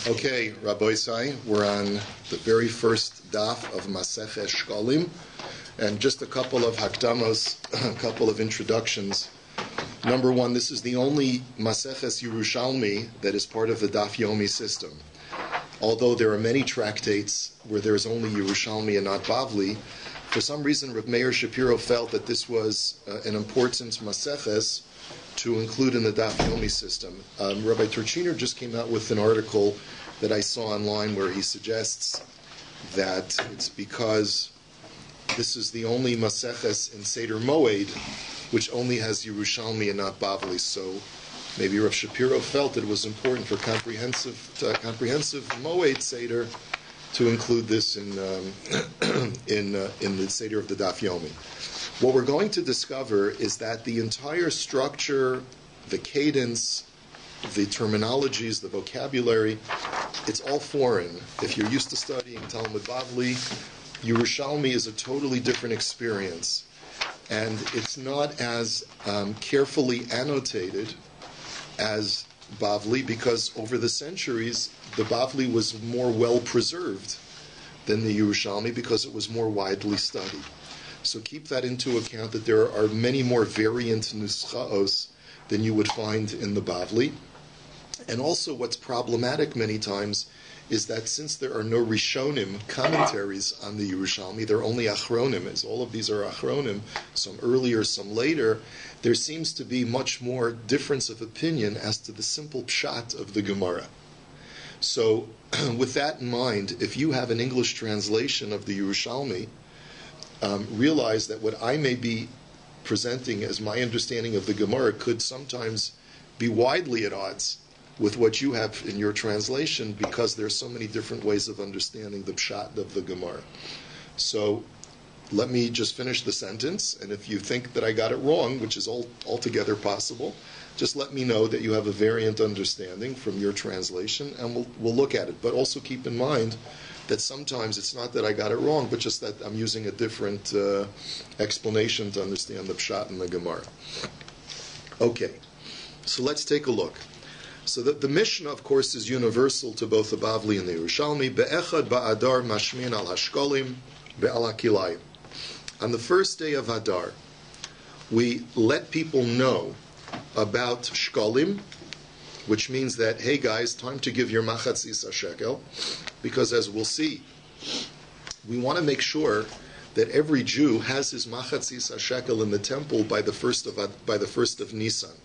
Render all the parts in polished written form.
Okay, Rabbi, we're on the very first DAF of Masechet Shkolim, and just a couple of hakdamos, a couple of introductions. Number one, this is the only Maseches Yerushalmi that is part of the DAF Yomi system. Although there are many tractates where there is only Yerushalmi and not Bavli, for some reason Reb Meir Shapiro felt that this was an important Maseches to include in the DAF Yomi system. Rabbi Turchiner just came out with an article that I saw online where he suggests that it's because this is the only Maseches in Seder Moed which only has Yerushalmi and not Bavli. So maybe Rav Shapiro felt it was important for comprehensive Moed Seder to include this in the Seder of the Daf Yomi. What we're going to discover is that the entire structure, the cadence, the terminologies, the vocabulary, it's all foreign. If you're used to studying Talmud Bavli, Yerushalmi is a totally different experience. And it's not as carefully annotated as Bavli, because over the centuries, the Bavli was more well preserved than the Yerushalmi because it was more widely studied. So keep that into account, that there are many more variant nuschaos than you would find in the Bavli. And also what's problematic many times is that since there are no Rishonim commentaries on the Yerushalmi, there are only Achronim, as all of these are Achronim, some earlier, some later, there seems to be much more difference of opinion as to the simple pshat of the Gemara. So with that in mind, if you have an English translation of the Yerushalmi, realize that what I may be presenting as my understanding of the Gemara could sometimes be widely at odds with what you have in your translation, because there's so many different ways of understanding the pshat of the Gemara. So let me just finish the sentence, and if you think that I got it wrong, which is altogether possible, just let me know that you have a variant understanding from your translation, and we'll look at it. But also keep in mind that sometimes it's not that I got it wrong, but just that I'm using a different explanation to understand the pshat in the Gemara. Okay, so let's take a look. So the Mishnah, of course, is universal to both the Bavli and the Yerushalmi. Be'echad ba'adar mashmin al hashkolim be'al hakilayim. On the first day of Adar, we let people know about shkolim, which means that, hey guys, time to give your machatzis a shekel, because as we'll see, we want to make sure that every Jew has his machatzis a shekel in the temple by the first of Nisan.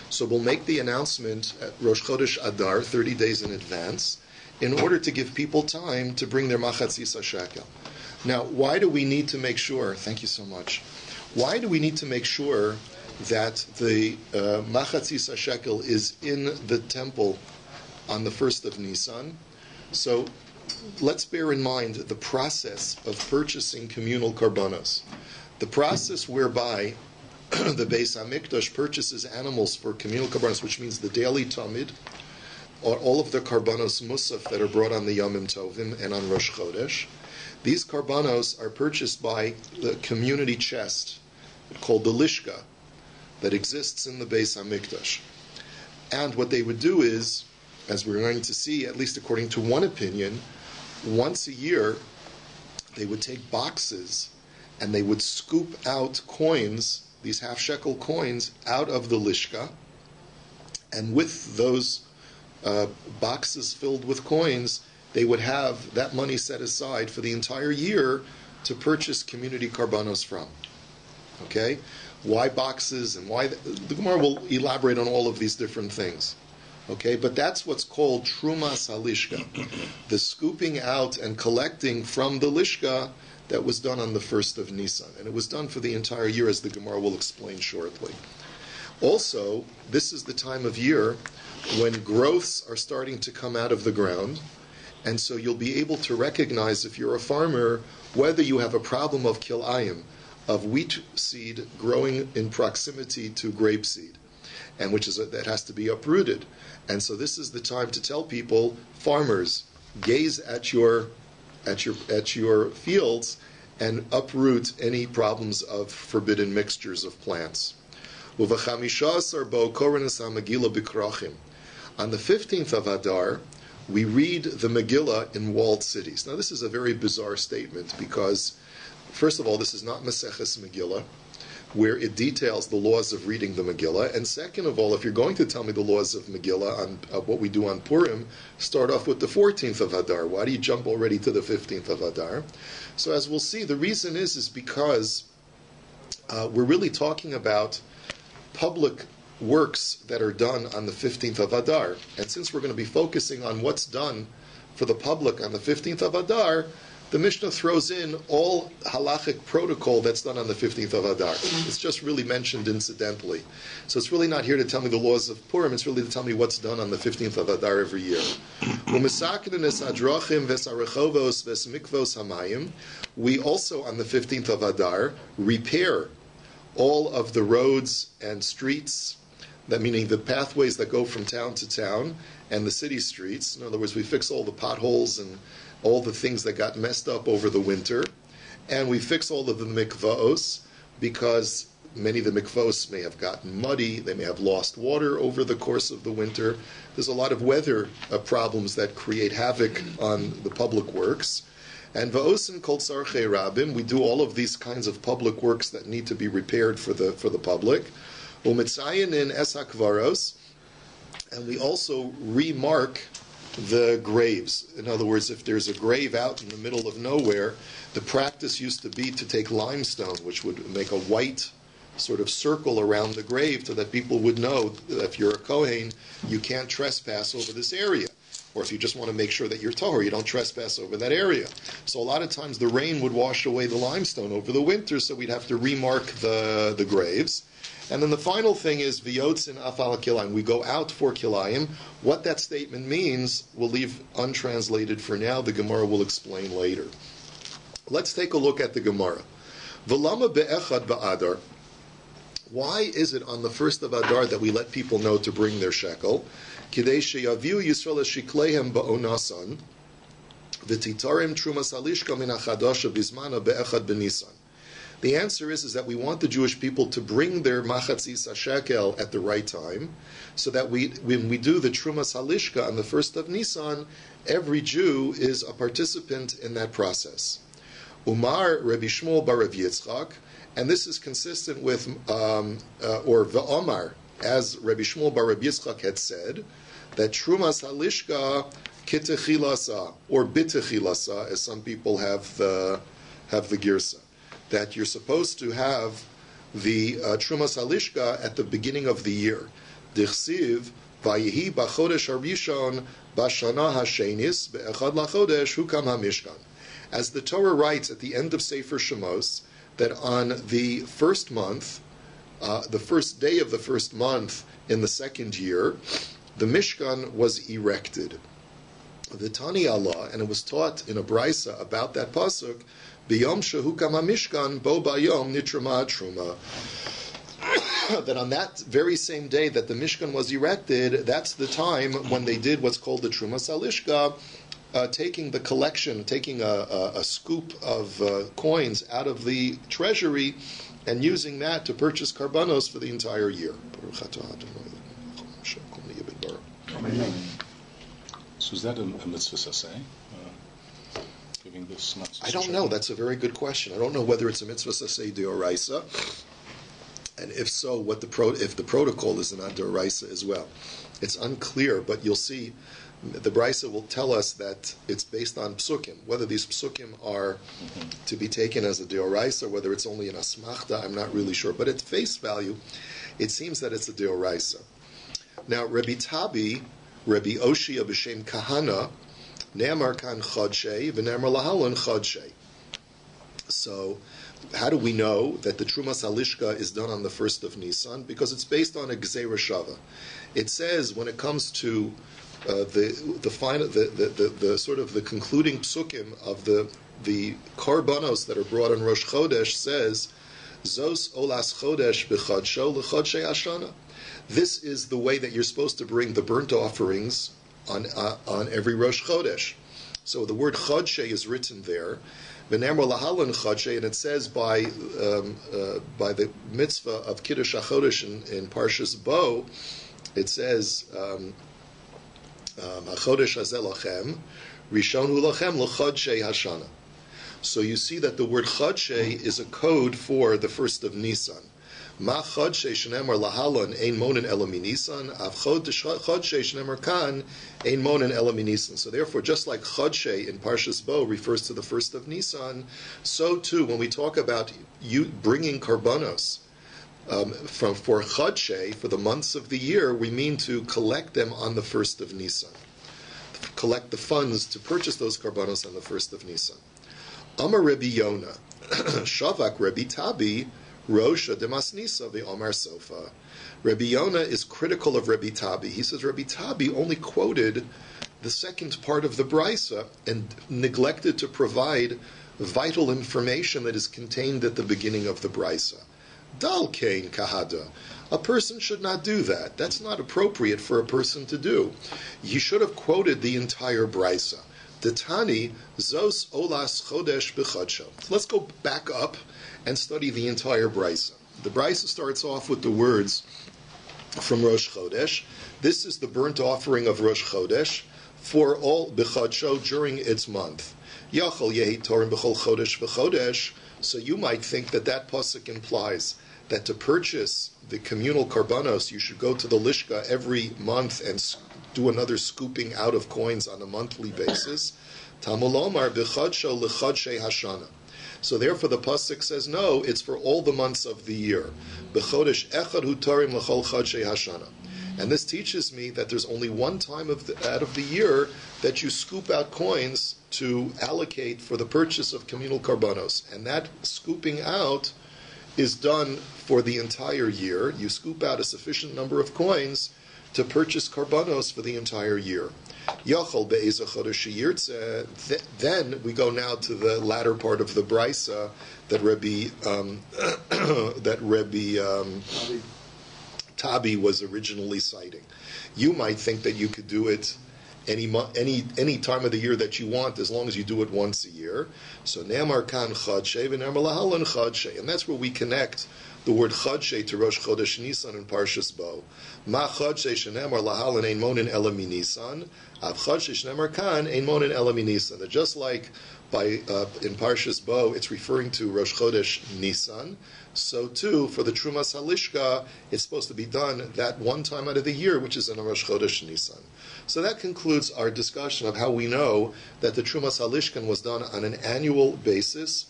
So we'll make the announcement at Rosh Chodesh Adar, 30 days in advance, in order to give people time to bring their machatzis a shekel. Now, why do we need to make sure? Thank you so much. Why do we need to make sure that the machatzis shekel is in the temple on the 1st of Nisan? So let's bear in mind the process of purchasing communal karbanos. The process whereby the Beis HaMikdash purchases animals for communal karbanos, which means the daily tamid, or all of the karbanos musaf that are brought on the Yomim Tovim and on Rosh Chodesh. These karbanos are purchased by the community chest called the Lishka that exists in the Beis HaMikdash. And what they would do is, as we're going to see, at least according to one opinion, once a year they would take boxes and they would scoop out coins, these half-shekel coins, out of the Lishka, and with those boxes filled with coins, they would have that money set aside for the entire year to purchase community karbanos from. Okay? Why boxes and why? The Gemara will elaborate on all of these different things. Okay? But that's what's called Trumas HaLishka, the scooping out and collecting from the Lishka that was done on the 1st of Nisan. And it was done for the entire year, as the Gemara will explain shortly. Also, this is the time of year when growths are starting to come out of the ground, and so you'll be able to recognize, if you're a farmer, whether you have a problem of kilayim, of wheat seed growing in proximity to grape seed, and that has to be uprooted. And so this is the time to tell people, farmers, gaze at your fields and uproot any problems of forbidden mixtures of plants. On the 15th of Adar, we read the Megillah in walled cities. Now, this is a very bizarre statement because, first of all, this is not Maseches Megillah, where it details the laws of reading the Megillah. And second of all, if you're going to tell me the laws of Megillah, on what we do on Purim, start off with the 14th of Adar. Why do you jump already to the 15th of Adar? So as we'll see, the reason is because we're really talking about public works that are done on the 15th of Adar. And since we're going to be focusing on what's done for the public on the 15th of Adar, the Mishnah throws in all halachic protocol that's done on the 15th of Adar. It's just really mentioned incidentally. So it's really not here to tell me the laws of Purim, it's really to tell me what's done on the 15th of Adar every year. We also, on the 15th of Adar, repair all of the roads and streets, that meaning the pathways that go from town to town, and the city streets. In other words, we fix all the potholes and all the things that got messed up over the winter, and we fix all of the mikvaos, because many of the mikvaos may have gotten muddy, they may have lost water over the course of the winter. There's a lot of weather problems that create havoc on the public works. And va'osin kol tzarchei rabim, we do all of these kinds of public works that need to be repaired for the public. Umitzayin es hakvaros, and we also remark the graves. In other words, if there's a grave out in the middle of nowhere, the practice used to be to take limestone, which would make a white sort of circle around the grave so that people would know that if you're a Kohen, you can't trespass over this area. Or if you just want to make sure that you're Tahor, you don't trespass over that area. So a lot of times the rain would wash away the limestone over the winter, so we'd have to remark the graves. And then the final thing is v'yotzin afal kilayim. We go out for kilayim. What that statement means, we'll leave untranslated for now. The Gemara will explain later. Let's take a look at the Gemara. V'lama be'echad ba'adar. Why is it on the first of Adar that we let people know to bring their shekel? Kidei sheyaviu Yisrael shikleihem ba'onasan v'titarim trumas alishka min achadasha bizmana be'echad b'nisan. The answer is that we want the Jewish people to bring their machatzis shekel at the right time, so that when we do the Trumas Halishka on the 1st of Nisan, every Jew is a participant in that process. Umar Rabbi Shmuel bar Rav Yitzchak, and this is consistent with, or V'omar, as Rabbi Shmuel bar Rav Yitzchak had said, that Trumas Halishka kitechilasa, or bitechilasa, as some people have the girsa, that you're supposed to have the Trumas Halishka at the beginning of the year. Dichsiv vayihi b'chodesh harishon b'shana hashenis be'echad lachodesh hukam hamishkan. As the Torah writes at the end of Sefer Shemos, that on the first month, the first day of the first month in the second year, the Mishkan was erected. The Tani Allah, and it was taught in a brisa about that pasuk, B'yom shehukam hamishkan bo bayom nitrama truma. That on that very same day that the Mishkan was erected, that's the time when they did what's called the Trumas Halishka, taking the collection, taking a scoop of coins out of the treasury and using that to purchase karbanos for the entire year. So is that a mitzvah saseh? Giving this mitzvah? I don't know. That's a very good question. I don't know whether it's a mitzvah saseh deoraisa, and if so, if the protocol is an deoraisa as well. It's unclear, but you'll see the brisa will tell us that it's based on psukim. Whether these psukim are to be taken as a deoraisa, or whether it's only an asmachta, I'm not really sure. But at face value, it seems that it's a deoraisa. Now, Rabbi Tabi, Rabbi Oshia b'shem Kahana, Ne'amar kan chodshei, v'ne'amar lahalan chodshei. So, how do we know that the Trumas Halishka is done on the 1st of Nisan? Because it's based on a Gzeira Shava. It says when it comes to the sort of the concluding psukim of the karbanos that are brought on Rosh Chodesh says, Zos olas chodesh b'chodsho l'chodshei ashana. This is the way that you're supposed to bring the burnt offerings on every Rosh Chodesh. So the word chodshei is written there. V'nemar lahalan chodshei, and it says by the mitzvah of Kiddush HaChodesh in Parshas Bo, it says HaChodesh hazeh lachem, Rishon hu lachem l'chodshei hashana. So you see that the word chodshei is a code for the first of Nisan. Ma chodshei shenemar lahalon ein monen ela minisan, av chodshei shenemar kan ein monen ela minisan. So therefore, just like chodshei in Parshas Bo refers to the first of Nisan, so too when we talk about you bringing karbanos for chodshei, for the months of the year, we mean to collect them on the first of Nisan. Collect the funds to purchase those karbanos on the first of Nisan. Amar Rabbi Yona, Shavak Rabbi Tabi, Rosha Demasnisa ve'Omar Sofa. Rabbi Yona is critical of Rabbi Tabi. He says Rabbi Tabi only quoted the second part of the Brisa and neglected to provide vital information that is contained at the beginning of the Brisa. Dal Kain Kahada. A person should not do that. That's not appropriate for a person to do. You should have quoted the entire Brisa. Detani Zos Olas Chodesh B'Chodsho. Let's go back up and study the entire Brisa. The Brisa starts off with the words from Rosh Chodesh. This is the burnt offering of Rosh Chodesh for all B'Chodsho during its month. Yachol Yehi Torim B'Chol Chodesh B'Chodesh. So you might think that that pasuk implies that to purchase the communal karbanos, you should go to the lishka every month and do another scooping out of coins on a monthly basis. Tamulomar b'chodsho l'chodshei hashana. So therefore the pasuk says no, it's for all the months of the year. B'chodesh echad hu torim l'chol chodshei hashana. And this teaches me that there's only one time out of the year that you scoop out coins to allocate for the purchase of communal karbanos. And that scooping out is done for the entire year. You scoop out a sufficient number of coins to purchase karbanos for the entire year. Yachol be'ezah chodesh yirtzeh. Then we go now to the latter part of the brisa that Rabbi Tabi was originally citing. You might think that you could do it any time of the year that you want, as long as you do it once a year. So ne'amar kan chodshei v'ne'amar lahalan chodshei, and that's where we connect the word chodshei to Rosh Chodesh Nisan in Parshas Bo. Ma chodshei shene'amar lahalan ein monin ela mi Nisan, av chodshei shene'amar kan ein monin ela mi Nisan. Just like in Parshas Bo, it's referring to Rosh Chodesh Nisan. So too, for the Trumas Halishka, it's supposed to be done that one time out of the year, which is in Rosh Chodesh Nisan. So that concludes our discussion of how we know that the Trumas Halishkan was done on an annual basis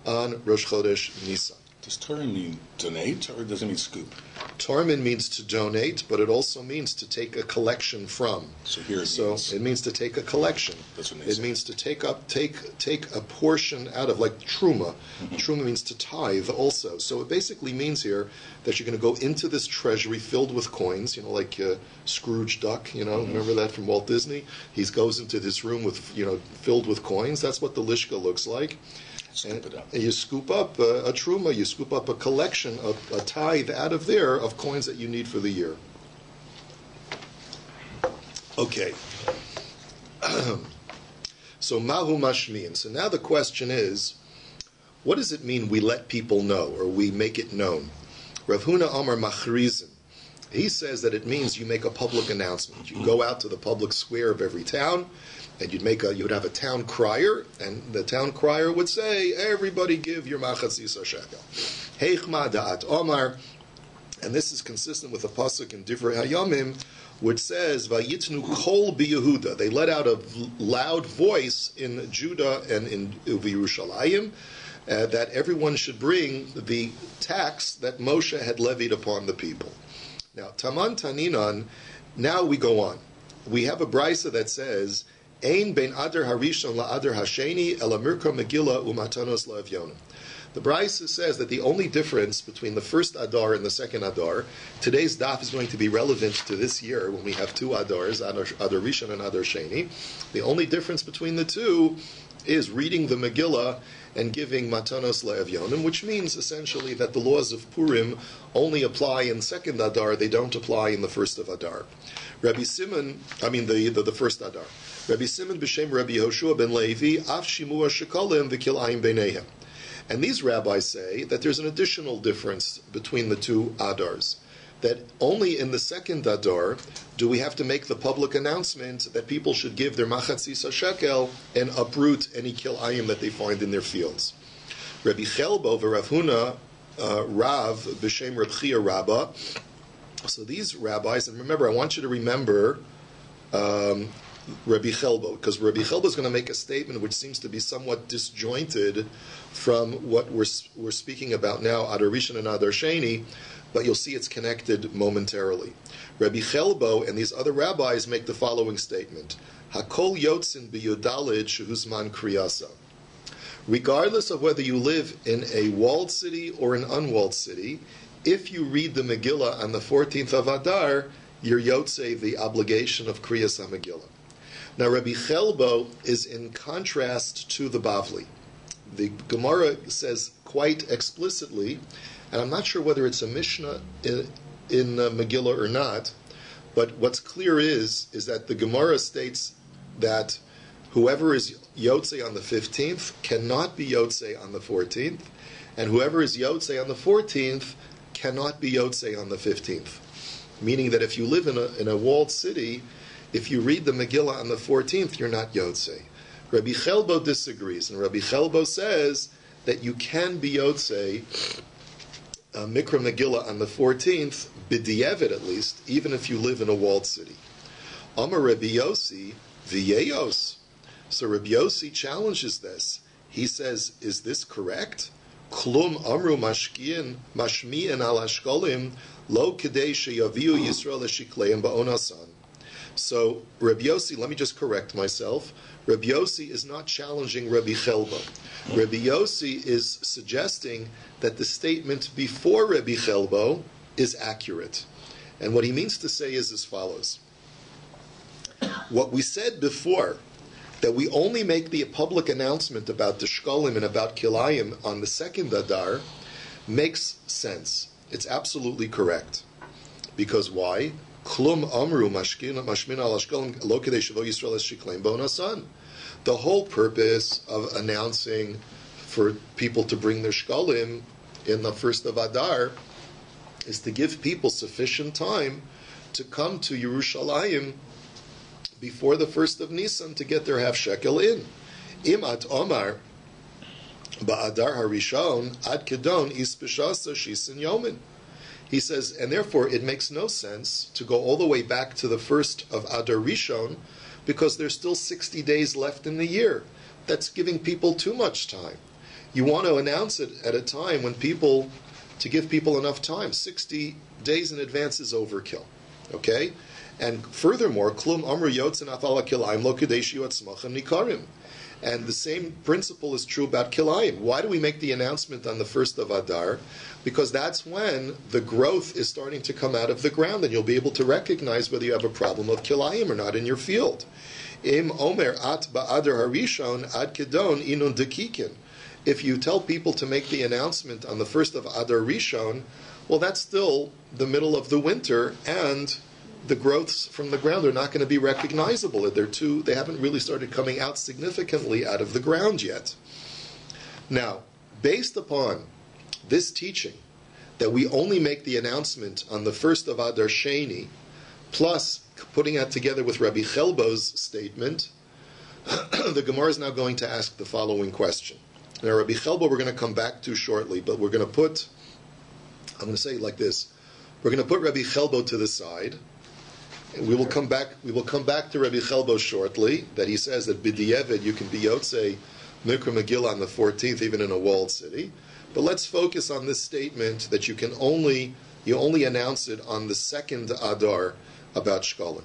on Rosh Chodesh Nisan. Does Turim mean donate, or does it mean scoop? Turim means to donate, but it also means to take a collection from. So here it means to take a collection. That's what it means to take a portion out of, like truma. Mm-hmm. Truma means to tithe also. So it basically means here that you're going to go into this treasury filled with coins, like Scrooge Duck, Mm-hmm. Remember that from Walt Disney? He goes into this room with, filled with coins. That's what the lishka looks like. Scoop it up. You scoop up a truma, you scoop up a collection, a tithe out of there of coins that you need for the year. Okay. So mahu mashmiin. So now the question is, what does it mean we let people know, or we make it known? Rav Huna Amar Machrizin. He says that it means you make a public announcement. You go out to the public square of every town, and you'd have a town crier, and the town crier would say, everybody give your machatzis shekel. Heichma da'at Omar, and this is consistent with the pasuk in Divrei Hayamim, which says, Vayitnu kol b'Yehuda. They let out a loud voice in Judah and in Yerushalayim, that everyone should bring the tax that Moshe had levied upon the people. Now, Taman Taninan, now we go on. We have a brisa that says, Ein ben Adar Harishon la Adar Hasheni ela Mirka Megillah umatanos la'avyonim. The brisa says that the only difference between the first Adar and the second Adar, today's DAF is going to be relevant to this year when we have two Adars, Adar Rishon and Adar Sheni. The only difference between the two is reading the Megillah and giving matanos la'avyonim, which means essentially that the laws of Purim only apply in second Adar, they don't apply in the first of Adar. Rabbi Simon, the first Adar. Rabbi Simon b'shem Rabbi Yehoshua ben Levi, af shimua shekalim v'kilayim b'neihem. And these rabbis say that there's an additional difference between the two Adars. that only in the second Adar do we have to make the public announcement that people should give their machatzis shekel and uproot any kilayim that they find in their fields. Rabbi Chelbo v'Rav Huna Rav b'Shem Reb Chia Rabbah. So these rabbis, and remember, I want you to remember Rabbi Chelbo, because Rabbi Chelbo is going to make a statement which seems to be somewhat disjointed from what we're speaking about now, Adar Rishon and Adar Sheni, but you'll see it's connected momentarily. Rabbi Chelbo and these other rabbis make the following statement: Hakol yotzin b'yudalid shehuzman kriyasa. Regardless of whether you live in a walled city or an unwalled city, if you read the Megillah on the 14th of Adar, you're yotzei the obligation of Kriyas HaMegillah. Now, Rabbi Chelbo is in contrast to the Bavli. The Gemara says quite explicitly, and I'm not sure whether it's a Mishnah in Megillah or not, but what's clear is that the Gemara states that whoever is Yotzei on the 15th cannot be Yotzei on the 14th, and whoever is Yotzei on the 14th cannot be Yotzei on the 15th. Meaning that if you live in a walled city, if you read the Megillah on the 14th, you're not Yotzei. Rabbi Chelbo disagrees, and Rabbi Chelbo says that you can be Yotzei Mikra Megillah on the 14th, b'di'evet at least, even if you live in a walled city. Amar Rabbi Yossi v'yeyos. So Rabbi Yossi challenges this. He says, is this correct? Klum amru mashmi'in al ashkolim lo kedei sheyaviu Yisrael l'shikleim ba'onasan. So Rabbi Yossi, let me just correct myself. Rabbi Yossi is not challenging Rabbi Chelbo. Rabbi Yossi is suggesting that the statement before Rabbi Chelbo is accurate. And what he means to say is as follows. What we said before, that we only make the public announcement about the shkolim and about kilayim on the second Adar, makes sense. It's absolutely correct. Because why? Klum amru mashmin al ashkolim lo kedei shavo Yisrael shikleim bonasan. The whole purpose of announcing for people to bring their shkolim in the first of Adar is to give people sufficient time to come to Yerushalayim before the first of Nisan to get their half shekel in. Imat Omar ba'Adar harishon ad kedon is b'shasa shisin yomin. He says, and therefore it makes no sense to go all the way back to the first of Adar Rishon, because there's still 60 days left in the year. That's giving people too much time. You want to announce it at a time when to give people enough time. 60 days in advance is overkill. Okay? And furthermore, klum amru yotzin afala kilayim lo kedei shiyu atzmachem nikarim. And the same principle is true about kilayim. Why do we make the announcement on the first of Adar? Because that's when the growth is starting to come out of the ground, and you'll be able to recognize whether you have a problem of kilayim or not in your field. Im omer at ba'adar harishon ad kedon inun dekikin. If you tell people to make the announcement on the first of Adar Rishon, well, that's still the middle of the winter, and the growths from the ground are not going to be recognizable. They haven't really started coming out significantly out of the ground yet. Now, based upon this teaching, that we only make the announcement on the first of Adar Sheni, plus putting that together with Rabbi Chelbo's statement, the Gemara is now going to ask the following question. Now, Rabbi Chelbo we're going to come back to shortly, but I'm going to say it like this. We're going to put Rabbi Chelbo to the side. We will come back to Rabbi Chelbo shortly, that he says that b'di'evet you can be yotzei mikra Megillah on the 14th, even in a walled city. But let's focus on this statement that you only announce it on the second Adar about shkolim.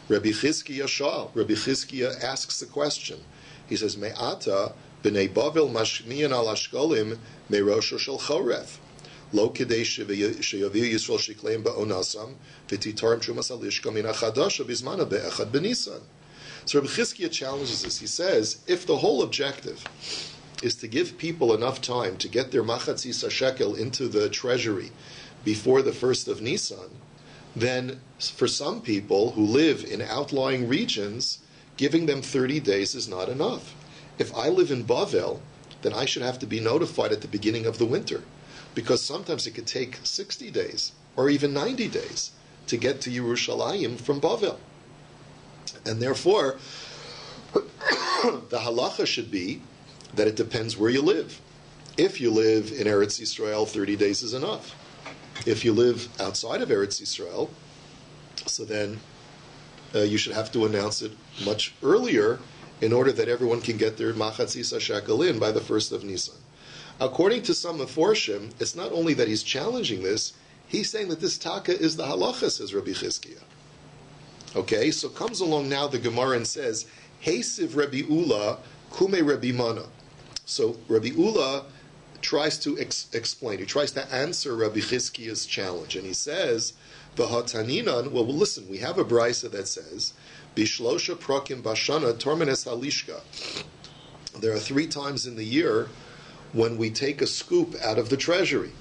Rabbi Chizkiya asks the question. He says, Me'ata b'nei Bavel mashmiyan al ashkolim me'rosho shel choref. Lo kedei sheyaviu Yisrael shikleim ba'onasam v'titarem shumas alishka min achadasha bizmana be'echad b'nisan. So Rabbi Chizkiya challenges this. He says, if the whole objective is to give people enough time to get their machatzis shekel into the treasury before the first of Nisan, then for some people who live in outlying regions, giving them 30 days is not enough. If I live in Bavel, then I should have to be notified at the beginning of the winter, because sometimes it could take 60 days or even 90 days to get to Yerushalayim from Bavel. And therefore, the halacha should be that it depends where you live. If you live in Eretz Yisrael, 30 days is enough. If you live outside of Eretz Yisrael, so then you should have to announce it much earlier in order that everyone can get their machatzis shekel in by the 1st of Nisan. According to some Meforshim, it's not only that he's challenging this, he's saying that this taka is the halacha, says Rabbi Chizkiah. Okay, so comes along now the Gemara and says, Hesiv Rabbi Ula, Kume Rabbi Mana. So Rabbi Ula tries to explain, he tries to answer Rabbi Chizkiah's challenge, and he says, V'hataninan, well, listen, we have a brisa that says, Bishlosha Prokim Bashana Tormenes Halishka. There are 3 times in the year when we take a scoop out of the treasury.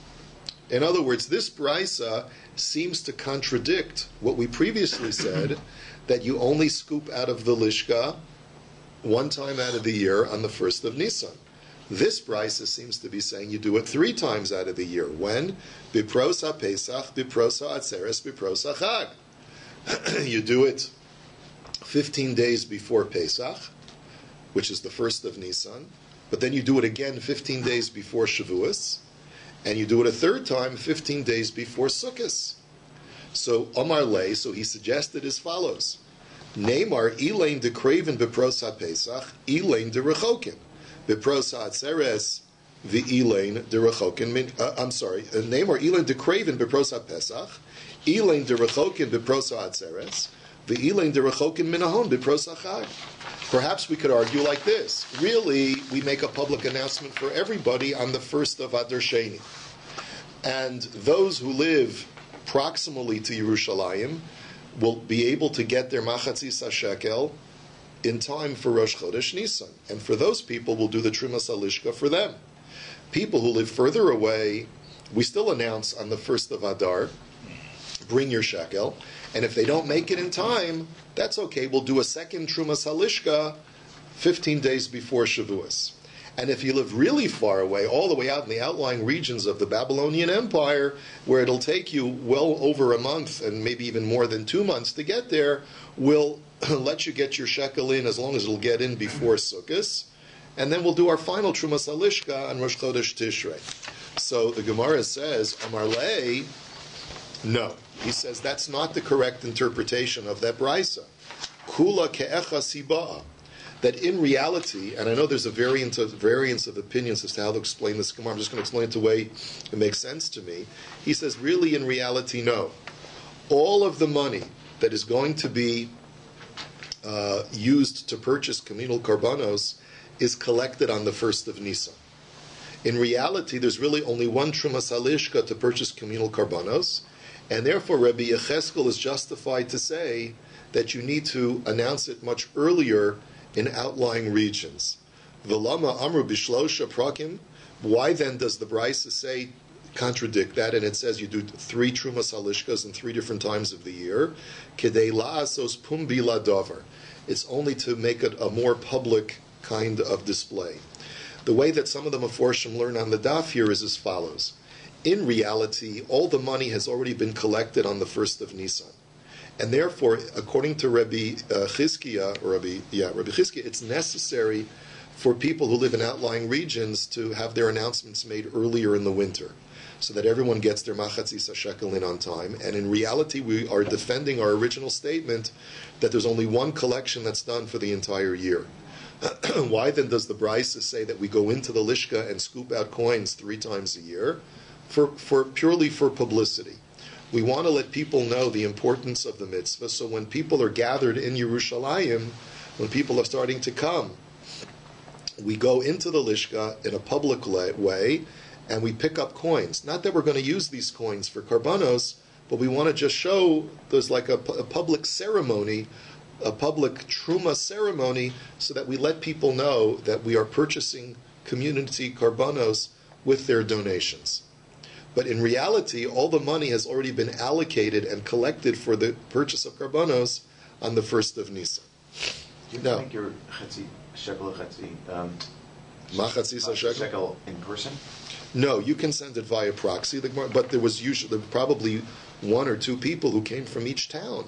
In other words, this brisa seems to contradict what we previously said, that you only scoop out of the lishka 1 time out of the year on the 1st of Nisan. This brisa seems to be saying you do it 3 times out of the year. When? Biprosa Pesach, Biprosa Atzeres, Biprosa Chag. You do it 15 days before Pesach, which is the 1st of Nisan, but then you do it again 15 days before Shavuos, and you do it a 3rd time 15 days before Sukkot. So Omar Lei, so he suggested as follows: Neymar Elaine de Craven Biprosa Pesach, Elaine de Rechokin. Biprosa Atzeres, the Elaine de Rechokin. Neymar Elaine de Craven Biprosa Pesach, Elaine de Rechokin Biprosa Atzeres, the Elaine de Rechokin Minahon Biprosa Chag. Perhaps we could argue like this. Really, we make a public announcement for everybody on the 1st of Adar Sheni. And those who live proximally to Yerushalayim will be able to get their machatzis shekel in time for Rosh Chodesh Nisan. And for those people, we'll do the Trumas Alishka for them. People who live further away, we still announce on the 1st of Adar, bring your shekel. And if they don't make it in time, that's okay. We'll do a second Trumas Halishka 15 days before Shavuos. And if you live really far away, all the way out in the outlying regions of the Babylonian Empire, where it'll take you well over a month and maybe even more than 2 months to get there, we'll let you get your shekel in as long as it'll get in before Sukkot. And then we'll do our final Trumas Halishka on Rosh Chodesh Tishrei. So the Gemara says, Amar Lei, no. He says that's not the correct interpretation of that brisa. Kula ke'echa siba'a. That in reality, and I know there's a variance of opinions as to how to explain this Gemara. I'm just going to explain it the way it makes sense to me. He says, really, in reality, no. All of the money that is going to be used to purchase communal karbanos is collected on the 1st of Nisan. In reality, there's really only one Trumas Halishka to purchase communal karbanos, and therefore Rabbi Yecheskel is justified to say that you need to announce it much earlier in outlying regions. V'lama amru bishlosha prakim. Why then does the brisa say contradict that, and it says you do 3 Trumas Halishkas in 3 different times of the year? Kedei la'asos pumbi la'davar. It's only to make it a more public kind of display. The way that some of the Meforshim learn on the DAF here is as follows. In reality, all the money has already been collected on the 1st of Nisan. And therefore, according to Rabbi Chizkiah, it's necessary for people who live in outlying regions to have their announcements made earlier in the winter, so that everyone gets their machatzis shekel in on time. And in reality, we are defending our original statement that there's only one collection that's done for the entire year. Why then does the brisa say that we go into the lishka and scoop out coins 3 times a year? Purely for publicity. We want to let people know the importance of the mitzvah, so when people are gathered in Yerushalayim, when people are starting to come, we go into the lishka in a public way, and we pick up coins. Not that we're going to use these coins for karbanos, but we want to just show there's like a public ceremony, a public truma ceremony, so that we let people know that we are purchasing community karbanos with their donations. But in reality, all the money has already been allocated and collected for the purchase of karbanos on the 1st of Nisan. Do you make your shekel shekel in person? No, you can send it via proxy. But there was probably one or two people who came from each town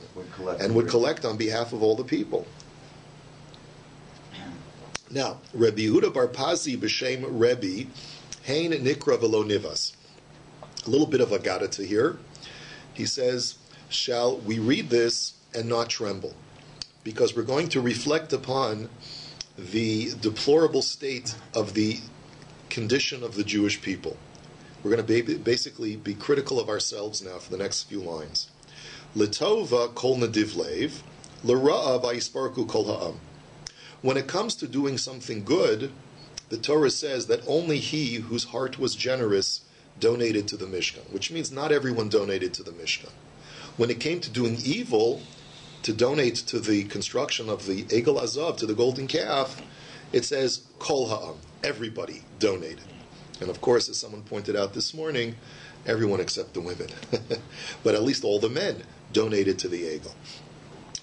and would would collect on behalf of all the people. Now, Rabbi Yehuda Bar Pazi b'shem Rebbe, hein nikra velo nivas. A little bit of Agadata here. He says, shall we read this and not tremble? Because we're going to reflect upon the deplorable state of the condition of the Jewish people. We're going to basically be critical of ourselves now for the next few lines. L'tova kol nadivlev, l'ra'a v'yisparku kol ha'am. When it comes to doing something good, the Torah says that only he whose heart was generous donated to the Mishkan, which means not everyone donated to the Mishkan. When it came to doing evil, to donate to the construction of the Egel Azav, to the golden calf, it says kol ha'am, everybody donated. And of course, as someone pointed out this morning, everyone except the women. But at least all the men donated to the Egel.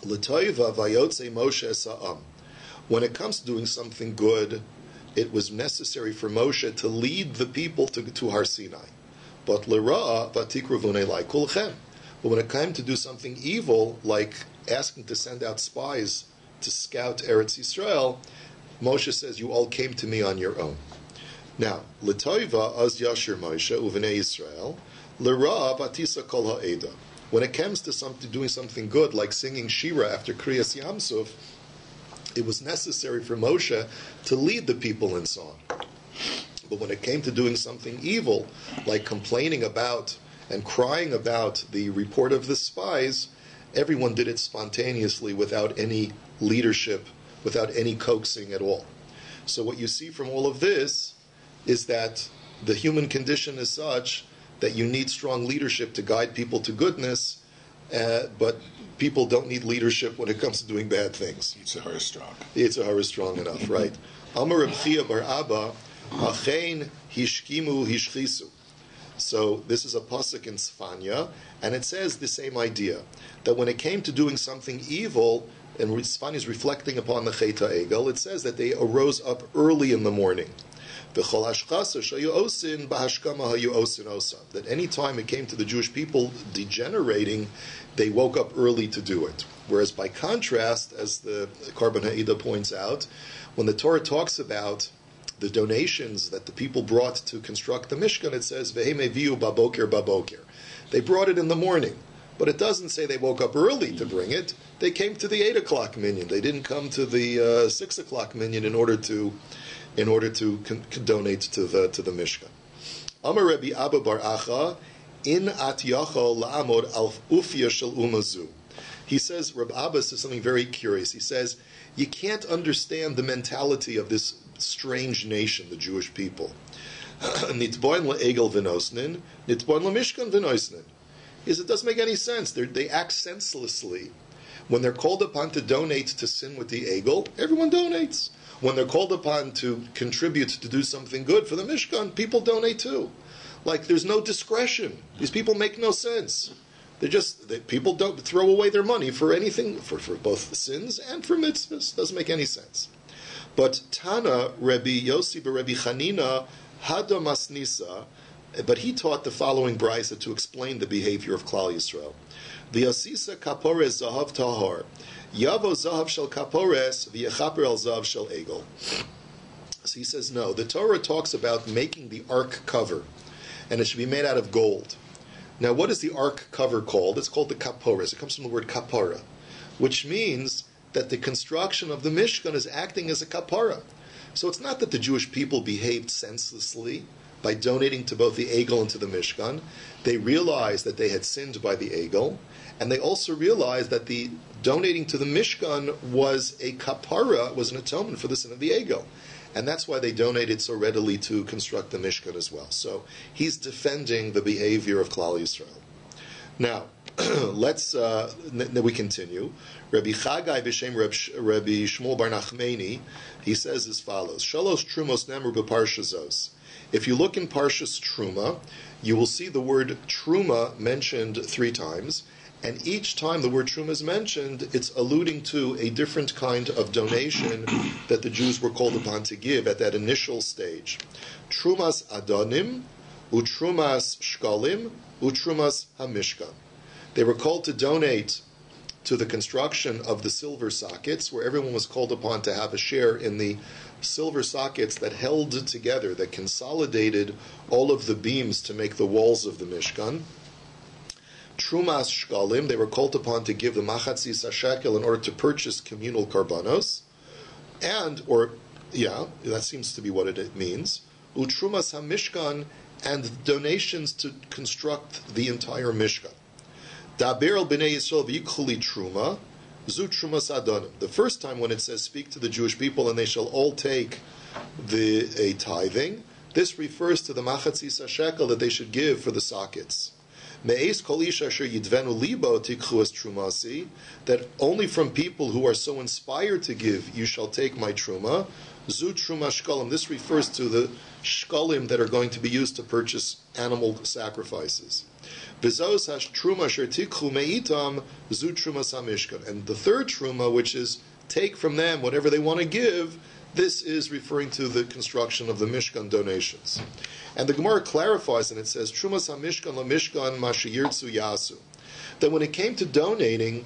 L'toiva vayotze Moshe sa'am. When it comes to doing something good, it was necessary for Moshe to lead the people to Har Sinai. But l'ra'a v'tikruvun elai kulchem. But when it came to do something evil, like asking to send out spies to scout Eretz Yisrael, Moshe says, you all came to me on your own. Now, l'toiva az yashir Moshe uvenei Yisrael, l'ra'a v'tisa kol ha'eda. When it comes to doing something good, like singing Shira after Kriyas Yamsuf, it was necessary for Moshe to lead the people in song. But when it came to doing something evil, like complaining about and crying about the report of the spies, everyone did it spontaneously without any leadership, without any coaxing at all. So what you see from all of this is that the human condition is such that you need strong leadership to guide people to goodness, but people don't need leadership when it comes to doing bad things. Yitzhahara is strong. Yitzhahara is strong enough, right? Amar Reb Chia bar Abba, Achein hishkimu hishchisu. So this is a pasuk in Sfanya, and it says the same idea, that when it came to doing something evil, and Sfanya is reflecting upon the Cheta Egel, it says that they arose up early in the morning. That any time it came to the Jewish people degenerating, they woke up early to do it. Whereas by contrast, as the Karban Ha'ida points out, when the Torah talks about the donations that the people brought to construct the Mishkan, it says, Vehem eviu baboker baboker. They brought it in the morning. But it doesn't say they woke up early to bring it. They came to the 8 o'clock minyan. They didn't come to the 6 o'clock minyan in order to donate to the Mishkan. Amar Rabbi Abba bar Acha, in at yachol la'amod al ufya shel umazu. He says, Rabbi Abba says something very curious. He says, you can't understand the mentality of this strange nation, the Jewish people. Nitboin la'egel v'nosnin, nitboin la'mishkan v'nosnin. He says, it doesn't make any sense. They act senselessly. When they're called upon to donate to sin with the Egel, everyone donates. When they're called upon to contribute to do something good for the Mishkan, people donate too. Like, there's no discretion. These people make no sense. People don't throw away their money for anything, for both the sins and for mitzvahs. Doesn't make any sense. But Tana, Rabbi Yossi Rabbi Chanina, Hada Masnisa, but he taught the following brisa to explain the behavior of Klal Yisrael. V'yasisa kapores zahav tahor, yavo zahav shel kapores, v'yechaper el zahav shel egel. So he says, no, the Torah talks about making the ark cover, and it should be made out of gold. Now, what is the ark cover called? It's called the kapores. It comes from the word kapara, which means that the construction of the Mishkan is acting as a kapara. So it's not that the Jewish people behaved senselessly by donating to both the Egel and to the Mishkan. They realized that they had sinned by the Egel, and they also realized that the donating to the Mishkan was a kapara, was an atonement for the sin of the Egel. And that's why they donated so readily to construct the Mishkan as well. So he's defending the behavior of Klal Yisrael. Now, we continue. Rabbi Chagai b'shem Rabbi Shmuel bar Nachmeni, he says as follows: Shalosh trumos nemru b'parshazos. If you look in Parshas Truma, you will see the word Truma mentioned 3 times, and each time the word Truma is mentioned, it's alluding to a different kind of donation that the Jews were called upon to give at that initial stage. Trumas Adonim, Utrumas Shkalim, Utrumas HaMishkan. They were called to donate to the construction of the silver sockets, where everyone was called upon to have a share in the silver sockets that held together, that consolidated all of the beams to make the walls of the Mishkan. Trumas shkalim, they were called upon to give the machatzis shekel in order to purchase communal karbanos, that seems to be what it means. Utrumas hamishkan, and donations to construct the entire Mishkan. Daber al bnei Yisrael v'yikhuli truma, zu trumas adonim. The first time when it says speak to the Jewish people and they shall all take a tithing, this refers to the machatzis shekel that they should give for the sockets. Me'ez kol ish asher yidvenu libo tikchu es trumasi, that only from people who are so inspired to give you shall take my truma. Zu truma shkalim. This refers to the shkalim that are going to be used to purchase animal sacrifices. V'zos hash truma asher tikchu me'itam zu truma samishkan. And the third truma, which is take from them whatever they want to give, this is referring to the construction of the Mishkan donations. And the Gemara clarifies, and it says, Trumas HaMishkan LaMishkan Mashiyirtzu Yasu. That when it came to donating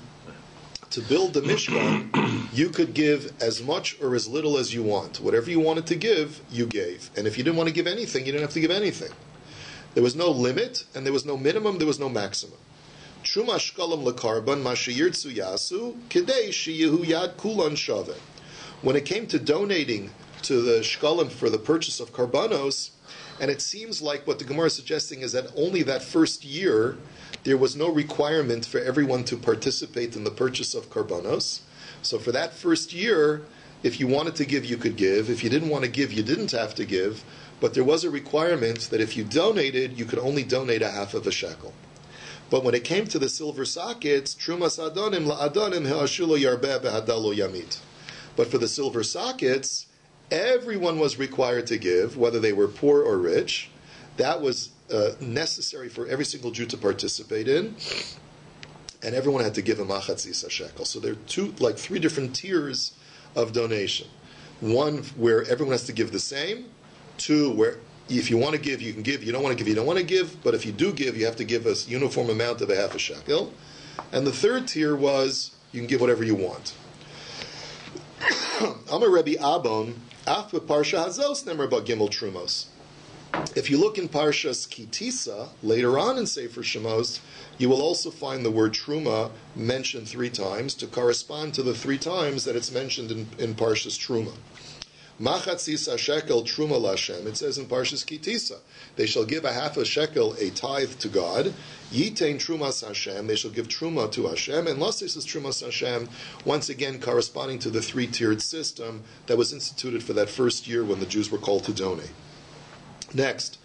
to build the Mishkan, you could give as much or as little as you want. Whatever you wanted to give, you gave. And if you didn't want to give anything, you didn't have to give anything. There was no limit, and there was no minimum, there was no maximum. Truma Shkalam LaKarban Mashiyirtzu Yasu Kidei Shiyehu Yad Kulan Shaveh. When it came to donating to the shkalim for the purchase of karbanos, and it seems like what the Gemara is suggesting is that only that first year there was no requirement for everyone to participate in the purchase of karbanos. So for that first year, if you wanted to give, you could give. If you didn't want to give, you didn't have to give. But there was a requirement that if you donated, you could only donate a half of a shekel. But when it came to the silver sockets, trumas adonim la'adonim ha'ashulo yarbeh behadalo yamit. But for the silver sockets, everyone was required to give, whether they were poor or rich. That was necessary for every single Jew to participate in, and everyone had to give a machatzis shekel. So there are three different tiers of donation. One where everyone has to give the same. Two where if you want to give, you can give. You don't want to give, you don't want to give. But if you do give, you have to give a uniform amount of a half a shekel. And the third tier was you can give whatever you want. Amar Rabbi Abon, af beparsha hazos nemer ba gimel trumos. If you look in Parshas Kitisa, later on in Sefer Shemos, you will also find the word truma mentioned 3 times to correspond to the 3 times that it's mentioned in Parshas Truma. Machatzis shekel truma lashem. It says in Parshas Kitisa, they shall give a half a shekel, a tithe to God. Yitain trumas Hashem. They shall give truma to Hashem. And lasis is trumas Hashem. Once again, corresponding to the 3-tiered system that was instituted for that first year when the Jews were called to donate. Next,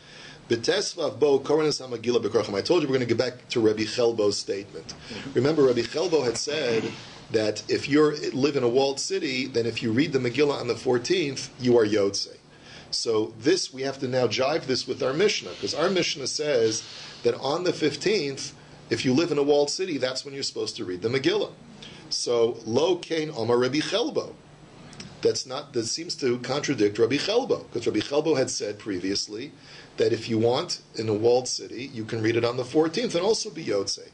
B'tesvav bo koronas hamagila b'korachim. I told you we're going to get back to Rabbi Chelbo's statement. Remember, Rabbi Chelbo had said that if you live in a walled city, then if you read the Megillah on the 14th, you are Yotzei. So this, we have to now jive this with our Mishnah, because our Mishnah says that on the 15th, if you live in a walled city, that's when you're supposed to read the Megillah. So, Lo Kain Omar Rabbi Chelbo. That seems to contradict Rabbi Chelbo, because Rabbi Chelbo had said previously that if you want in a walled city, you can read it on the 14th and also be Yotzei.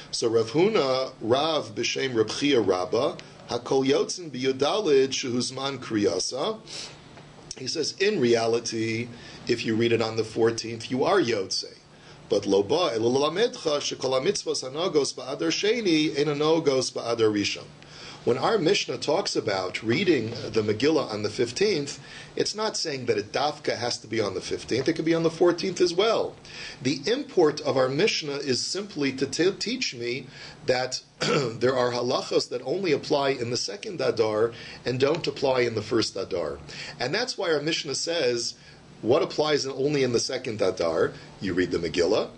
So Rav Huna, Rav b'shem Reb Chia Rabba, Hakol Yotzin b'Yodalid shehuzman kriyasa. He says, in reality, if you read it on the 14th, you are Yotzei. But lo ba elo lalamedcha shekol hamitzvos hanogos ba'adar sheni ein hanogos ba'adar rishon. When our Mishnah talks about reading the Megillah on the 15th, it's not saying that a dafka has to be on the 15th. It could be on the 14th as well. The import of our Mishnah is simply to teach me that there are halachos that only apply in the second Adar and don't apply in the first Adar. And that's why our Mishnah says, what applies only in the second Adar? You read the Megillah,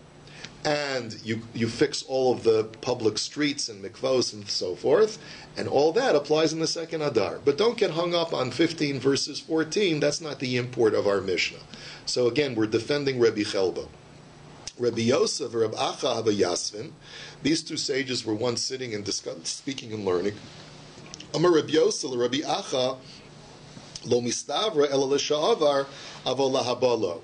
and you fix all of the public streets and mikvos and so forth, and all that applies in the second Adar. But don't get hung up on 15 verses 14. That's not the import of our Mishnah. So again, we're defending Rabbi Chelbo. Rabbi Yosef and Rabbi Acha have a Yasvin. These 2 sages were once sitting and speaking and learning. Amar Rabbi Yosef, Rabbi Acha, lo mistavra ela l'sha'avar avo lahabalo.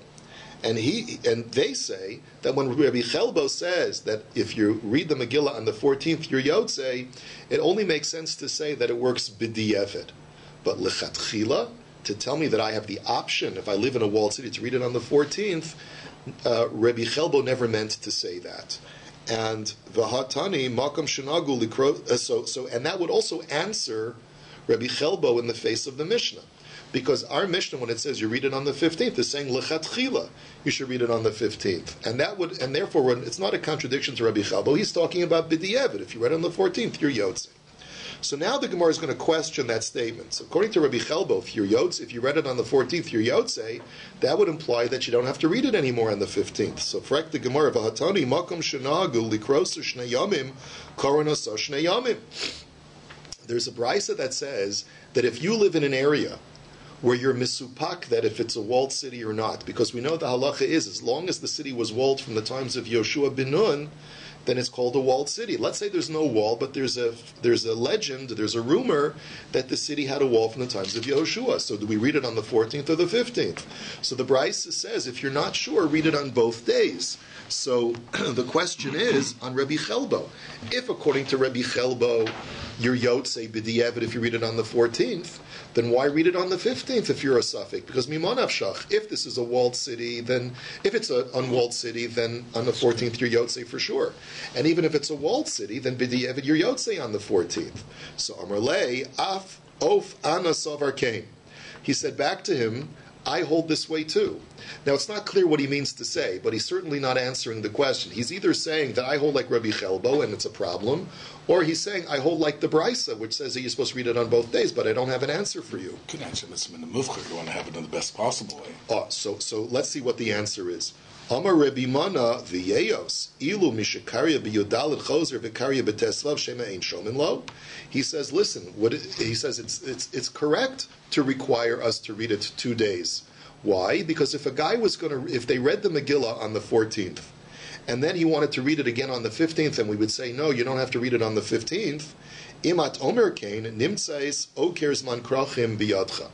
And they say that when Rabbi Chelbo says that if you read the Megillah on the 14th, you're Yotzei, it only makes sense to say that it works b'di'evet. But lechatchila, to tell me that I have the option, if I live in a walled city, to read it on the 14th, Rabbi Chelbo never meant to say that. And v'hatani makam shenagu likro. And that would also answer Rabbi Chelbo in the face of the Mishnah. Because our Mishnah, when it says you read it on the 15th, is saying lechatchila, you should read it on the 15th, and therefore it's not a contradiction to Rabbi Chelbo. He's talking about b'di'evet. If you read it on the 14th, you're yotzei. So now the Gemara is going to question that statement. So according to Rabbi Chelbo, if you read it on the 14th, you're yotzei. That would imply that you don't have to read it anymore on the 15th. So correct the Gemara v'hatani makom shenagu likros shnei yamim koronos shnei yamim. There's a brisa that says that if you live in an area where you're misupak that if it's a walled city or not, because we know the halacha is as long as the city was walled from the times of Yoshua bin Nun, then it's called a walled city. Let's say there's no wall, but there's a legend, there's a rumor that the city had a wall from the times of Yoshua. So do we read it on the 14th or the 15th? So the Brisa says if you're not sure, read it on both days. So the question is on Rabbi Chelbo. If according to Rabbi Chelbo, you're yotzei b'di'evet if you read it on the 14th, then why read it on the 15th if you're a suffix? Because mimanav shach, if this is a walled city, then if it's an unwalled city, then on the 14th you're yotzei for sure. And even if it's a walled city, then b'di'evet you're yotzei on the 14th. So Amar lei af of ana savar came. He said back to him, I hold this way too. Now it's not clear what he means to say, but he's certainly not answering the question. He's either saying that I hold like Rabbi Chelbo and it's a problem, or he's saying I hold like the Brisa, which says that you're supposed to read it on both days, but I don't have an answer for you. You can answer this in the mufchar. You want to have it in the best possible way. So let's see what the answer is. Amar Rabbi Mana v'yeyos ilu mishakarya b'yodalet choser v'karya b'tesvav shema ein shomin lo. He says, listen. He says it's correct to require us to read it 2 days. Why? Because if a guy was if they read the Megillah on the 14th, and then he wanted to read it again on the 15th, and we would say, no, you don't have to read it on the 15th. Imat omer kain nimtzais okers man krachim biyadcha.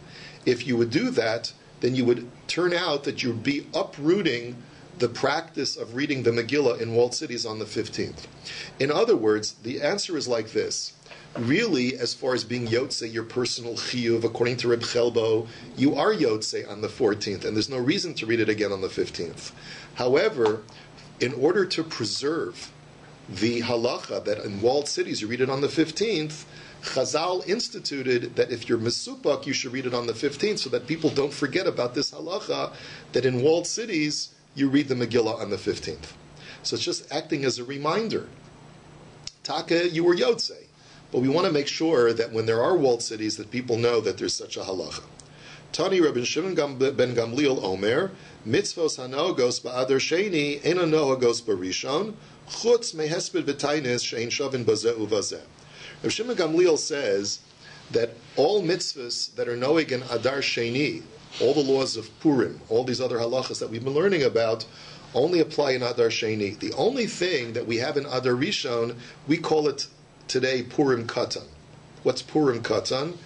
If you would do that, then you would turn out that you'd be uprooting the practice of reading the Megillah in walled cities on the 15th. In other words, the answer is like this. Really, as far as being yotzei, your personal chiyuv, according to Reb Chelbo, you are yotzei on the 14th, and there's no reason to read it again on the 15th. However, in order to preserve the halacha that in walled cities you read it on the 15th, Chazal instituted that if you're mesupak, you should read it on the 15th, so that people don't forget about this halacha that in walled cities you read the Megillah on the 15th. So it's just acting as a reminder. Taka, you were yotzei. But we want to make sure that when there are walled cities, that people know that there's such a halacha. Tani Rabbi Shimon ben Gamliel Omer, mitzvos hanogos ba'adar sheni, ena nohagos b'rishon, chutz mehesped v'tainis shein shavin bazeh uvazeh. Rabbi Shimon Gamliel says that all mitzvahs that are noeg in Adar Sheni, all the laws of Purim, all these other halachas that we've been learning about, only apply in Adar Sheni. The only thing that we have in Adar Rishon, we call it today Purim Katan. What's Purim Katan?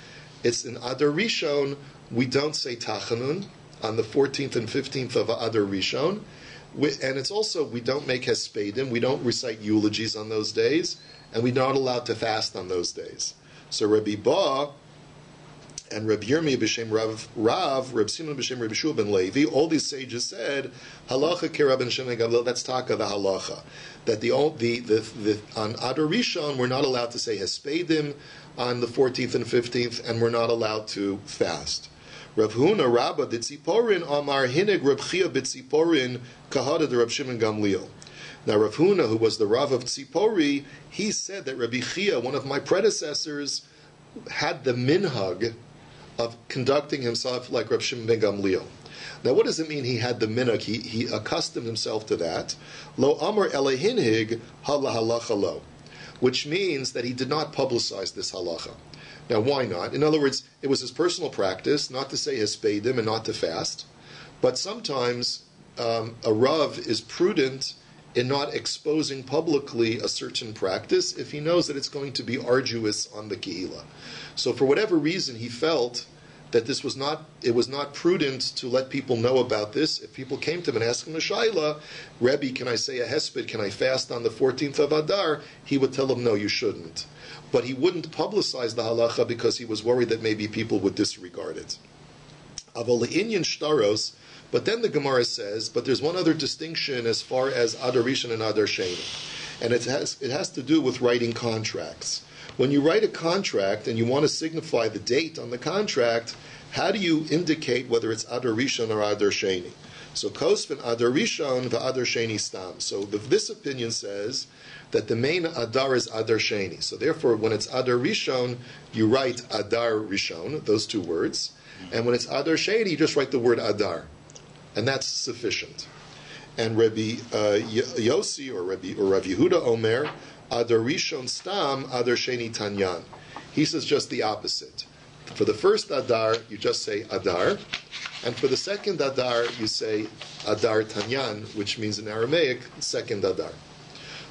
It's in Adar Rishon, we don't say Tachanun on the 14th and 15th of Adar Rishon. And it's also, we don't make Hespedim, we don't recite eulogies on those days, and we're not allowed to fast on those days. So Rabbi Ba and Rabbi Yirmiyah b'shem Rav, Rabbi Simon b'shem Rabbi Shua ben Levi, all these sages said, halacha ke ben Shimon Gamliel, that's taka the halacha. That the on Adar Rishon, we're not allowed to say Hespedim on the 14th and 15th, and we're not allowed to fast. Rav Huna Rabba d'Tziporin Amar Hinig Reb Chia b'Tziporin Kahada de Reb Shimon Gamliel. Now Rav Huna, who was the Rav of Tzipori, he said that Rabbi Chia, one of my predecessors, had the minhag of conducting himself like Reb Shimon ben Gamliel. Now, what does it mean he had the minhag? He accustomed himself to that. Lo amar elehinhig hala halacha lo, which means that he did not publicize this halacha. Now, why not? In other words, it was his personal practice not to say hespedim and not to fast. But sometimes a Rav is prudent in not exposing publicly a certain practice if he knows that it's going to be arduous on the kehillah. So for whatever reason, he felt that it was not prudent to let people know about this. If people came to him and asked him a shayla, Rabbi, can I say a hesped, can I fast on the 14th of Adar? He would tell them, no, you shouldn't. But he wouldn't publicize the halacha because he was worried that maybe people would disregard it. Avol le'inyan shtaros, but then the Gemara says, but there's one other distinction as far as Adar Rishon and Adar Sheni. And it has to do with writing contracts. When you write a contract and you want to signify the date on the contract, how do you indicate whether it's Adar Rishon or Adar Sheni? So Kosvin Adar Rishon, the Adar Sheni Stam. So this opinion says that the main Adar is Adar Sheni. So therefore, when it's Adar Rishon, you write Adar Rishon, those two words. And when it's Adar Sheni, you just write the word Adar. And that's sufficient. And Rabbi Yossi or Rabbi Yehuda Omer, Adar Rishon Stam, Adar Sheni Tanyan. He says just the opposite. For the first Adar, you just say Adar, and for the second Adar, you say Adar Tanyan, which means in Aramaic, second Adar.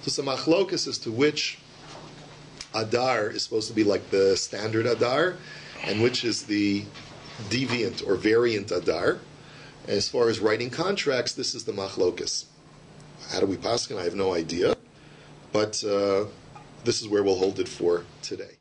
So some machlokas as to which Adar is supposed to be like the standard Adar, and which is the deviant or variant Adar. As far as writing contracts, this is the machlokas. How do we paskin? I have no idea. But this is where we'll hold it for today.